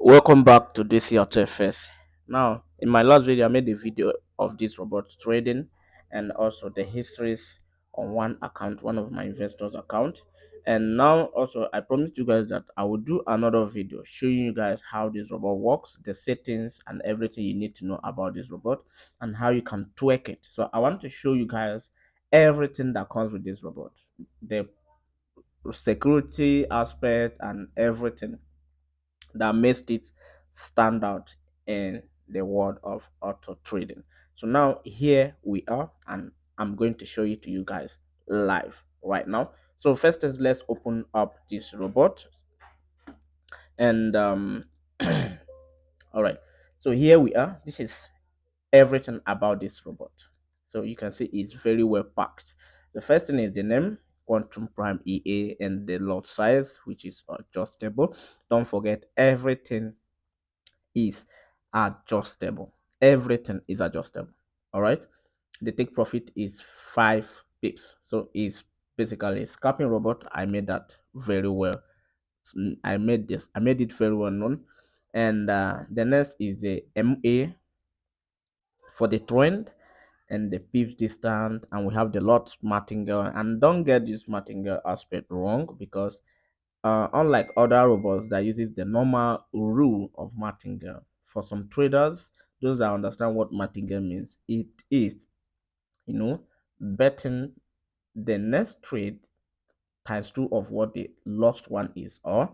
Welcome back to this your TFS. Now, in my last video, I made a video of this robot trading and also the histories on one account, one of my investors' account. And now, also, I promised you guys that I will do another video showing you guys how this robot works, the settings, and everything you need to know about this robot and how you can tweak it. So, I want to show you guys everything that comes with this robot, the security aspect, and everything that makes it stand out in the world of auto trading. So now here we are, and I'm going to show it to you guys live right now. So first is let's open up this robot and all right. So here we are. This is everything about this robot. So you can see it's very well packed. The first thing is the name, Quantum Prime EA, and the lot size, which is adjustable. Don't forget everything is adjustable. Everything is adjustable. All right. The take profit is 5 pips. So it's basically a scalping robot. I made that very well. I made this. I made it very well known. And the next is the MA for the trend and the pips distance, and we have the lot martingale. And don't get this martingale aspect wrong, because unlike other robots that uses the normal rule of martingale, for some traders, those that understand what martingale means, it is, betting the next trade times two of what the lost one is, or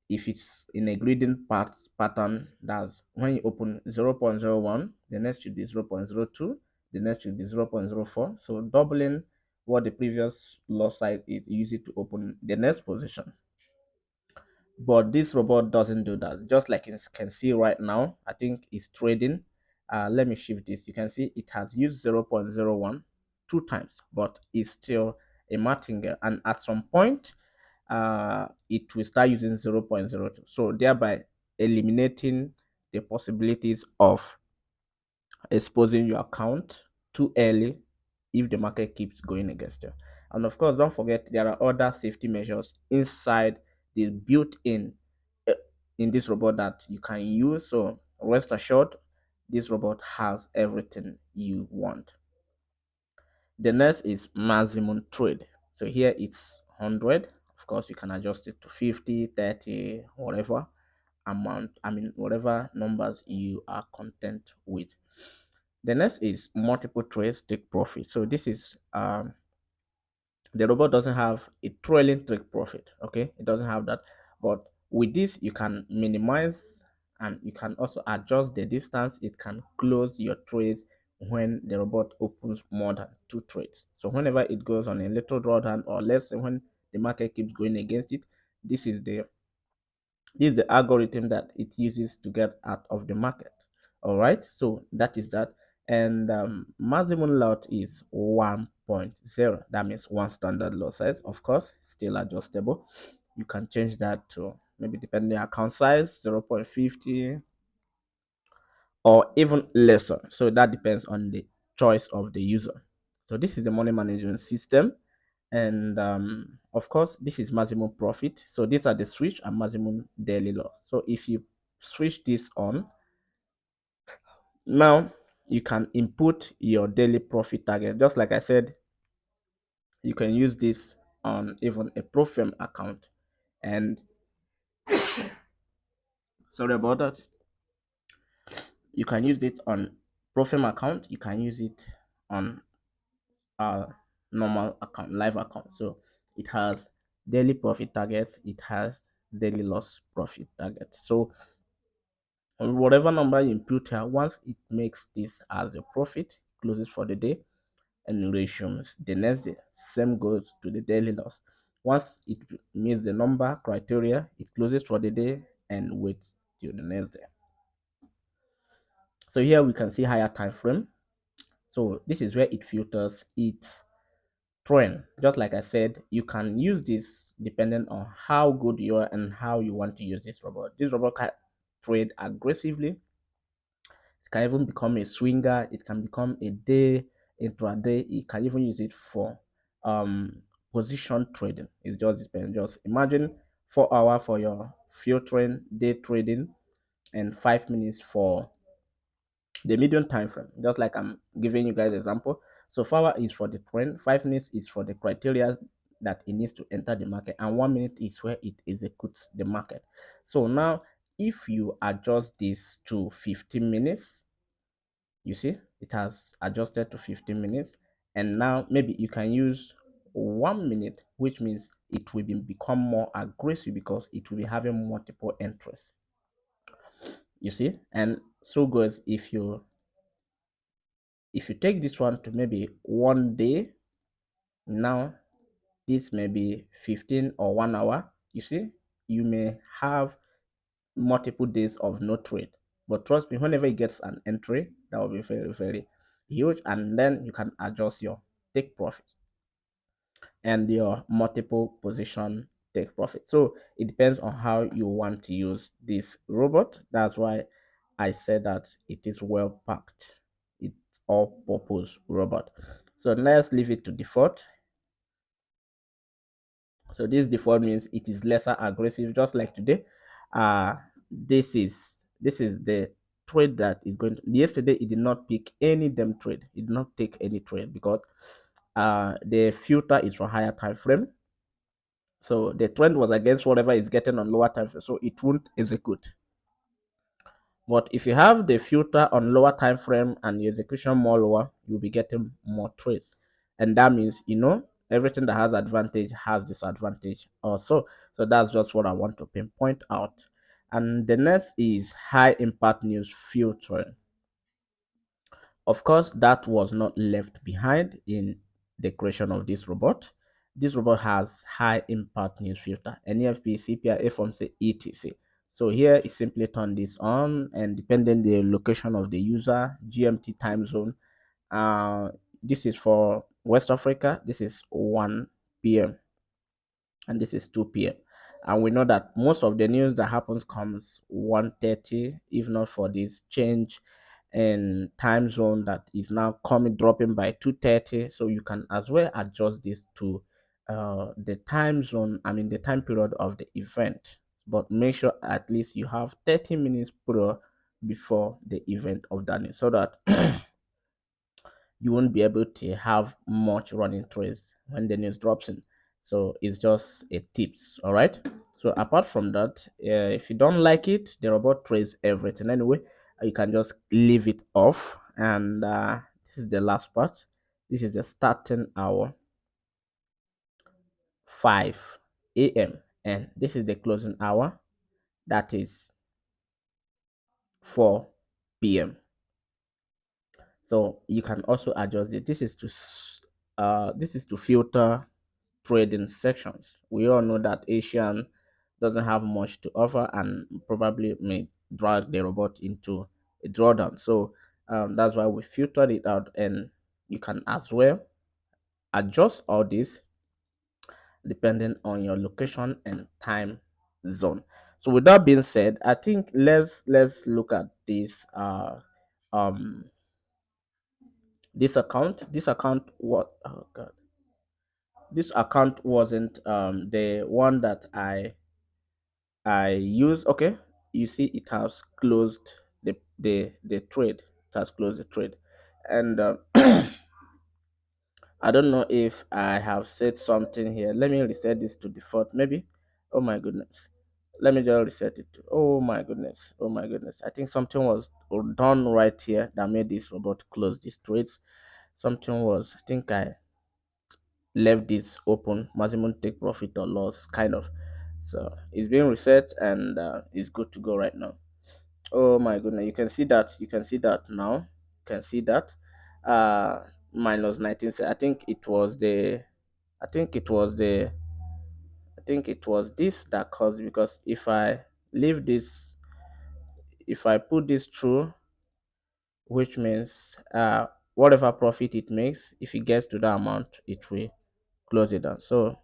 if it's in a grading pattern, that's when you open 0.01, the next should be 0.02, the next should be 0.04. So doubling what the previous loss size is, you use it to open the next position. But this robot doesn't do that. Just like you can see right now, I think it's trading. Let me shift this. You can see it has used 0.01 two times, but it's still a martingale, and at some point it will start using 0.02, so thereby eliminating the possibilities of exposing your account too early if the market keeps going against you. And of course, don't forget there are other safety measures inside the built-in in this robot that you can use. So rest assured, this robot has everything you want. The next is maximum trade. So here it's 100. Of course, you can adjust it to 50, 30, whatever amount, whatever numbers you are content with. The next is multiple trades take profit. So this is the robot doesn't have a trailing take profit. Okay, it doesn't have that. But with this, you can minimize and you can also adjust the distance. It can close your trades when the robot opens more than two trades. So whenever it goes on a little drawdown, or let's say when the market keeps going against it, this is the algorithm that it uses to get out of the market. All right, so that is that. And maximum lot is 1.0. That means one standard lot size. Of course, still adjustable. You can change that to maybe, depending on account size, 0.50 or even lesser. So that depends on the choice of the user. So this is the money management system. And of course, this is maximum profit. So these are the switch and maximum daily loss. So if you switch this on, now you can input your daily profit target. Just like I said, you can use this on even a Profirm account. And sorry about that. You can use it on Profirm account. You can use it on a normal account, live account. So it has daily profit targets. It has daily loss profit target. So whatever number you input here, once it makes this as a profit, closes for the day and resumes the next day. Same goes to the daily loss. Once it meets the number criteria, it closes for the day and waits till the next day. So here we can see higher time frame. So this is where it filters its trend. Just like I said, you can use this depending on how good you are and how you want to use this robot. This robot can trade aggressively. It can even become a swinger. It can become a day intraday. You can even use it for position trading. It's just depends. Just imagine 4 hour for your filtering day trading, and 5 minutes for the medium time frame, just like I'm giving you guys example. So 4 hours is for the trend, 5 minutes is for the criteria that it needs to enter the market, and 1 minute is where it executes the market. So now if you adjust this to 15 minutes, you see it has adjusted to 15 minutes, and now maybe you can use 1 minute, which means it will become more aggressive because it will be having multiple entries, you see. And so goes if you take this one to maybe 1 day, now this may be 15 or 1 hour, you see, you may have multiple days of no trade. But trust me, whenever it gets an entry, that will be very, very huge. And then you can adjust your take profit and your multiple position take profit. So it depends on how you want to use this robot. That's why I said that it is well packed. It's all purpose robot. So let's leave it to default. So this default means it is lesser aggressive, just like today. Uh this is the trade that is going to, yesterday it did not pick any damn trade. It did not take any trade because the filter is for higher time frame. So the trend was against whatever is getting on lower time frame, so it won't execute. But if you have the filter on lower time frame and the execution more lower, you'll be getting more trades. And that means, everything that has advantage has disadvantage also. So that's just what I want to pinpoint out. And the next is high impact news filtering. Of course, that was not left behind in the creation of this robot. This robot has high impact news filter, NEFP, CPI, FOMC, etc. So here is simply turn this on, and depending the location of the user, GMT time zone, this is for West Africa, this is 1 p.m. and this is 2 p.m. And we know that most of the news that happens comes 1:30, if not for this change in time zone that is now coming dropping by 2:30. So you can as well adjust this to the time zone, I mean the time period of the event. But make sure at least you have 30 minutes prior before the event of that news, so that you won't be able to have much running trades when the news drops in. So it's just a tips, all right. So apart from that, if you don't like it, the robot trades everything anyway. You can just leave it off. And this is the last part. This is the starting hour, 5 a.m., and this is the closing hour, that is 4 p.m. So you can also adjust it. This is to filter trading sections. We all know that Asian doesn't have much to offer and probably may drag the robot into a drawdown. So that's why we filtered it out, and you can as well adjust all this depending on your location and time zone. So with that being said, I think let's look at um this account. This account wasn't the one that I use. Okay, you see it has closed the trade. It has closed the trade, and I don't know if I have said something here. Let me reset this to default, maybe. Oh my goodness. Let me just reset it. Oh my goodness. Oh my goodness. I think something was done right here that made this robot close these trades. Something was. I think I left this open, maximum take profit or loss, kind of. So it's being reset, and it's good to go right now. Oh my goodness, you can see that now. You can see that minus 19. I think it was the I think it was the I think it was this that caused, because leave this if I put this through, which means whatever profit it makes, if it gets to that amount, it will close it down. So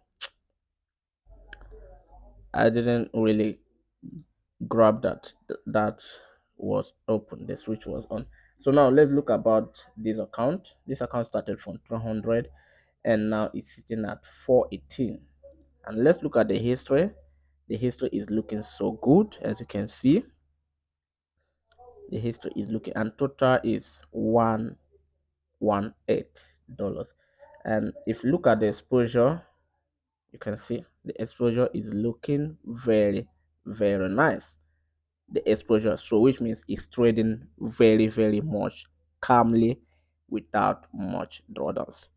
I didn't really grab that was open, the switch was on. So now let's look about this account started from 300, and now it's sitting at 418. And let's look at the history. The history is looking so good, as you can see. The history is looking, and total is $118. And if you look at the exposure, you can see the exposure is looking very nice. The exposure, so which means it's trading very much calmly without much drawdowns.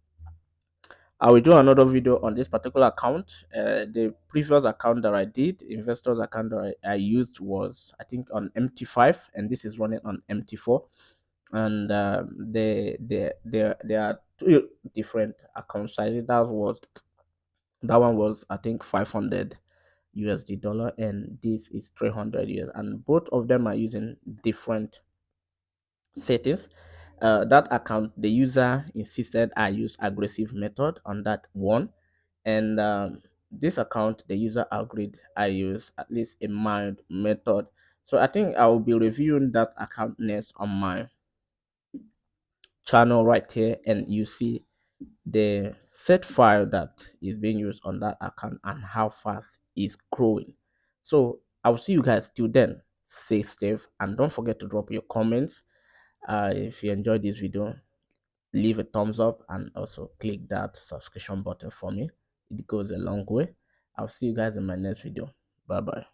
I will do another video on this particular account. The previous account that I did, investors account that I used, was I think on MT5, and this is running on MT4. And there are two different account sizes. That one was I think 500 USD dollar, and this is 300 US, and both of them are using different settings. That account, the user insisted I use aggressive method on that one, and this account, the user agreed I use at least a mild method. So I think I will be reviewing that account next on my channel right here, and you see the set file that is being used on that account and how fast it's growing. So I'll see you guys till then. Stay safe and don't forget to drop your comments. If you enjoyed this video, leave a thumbs up and also click that subscription button for me. It goes a long way. I'll see you guys in my next video. Bye bye.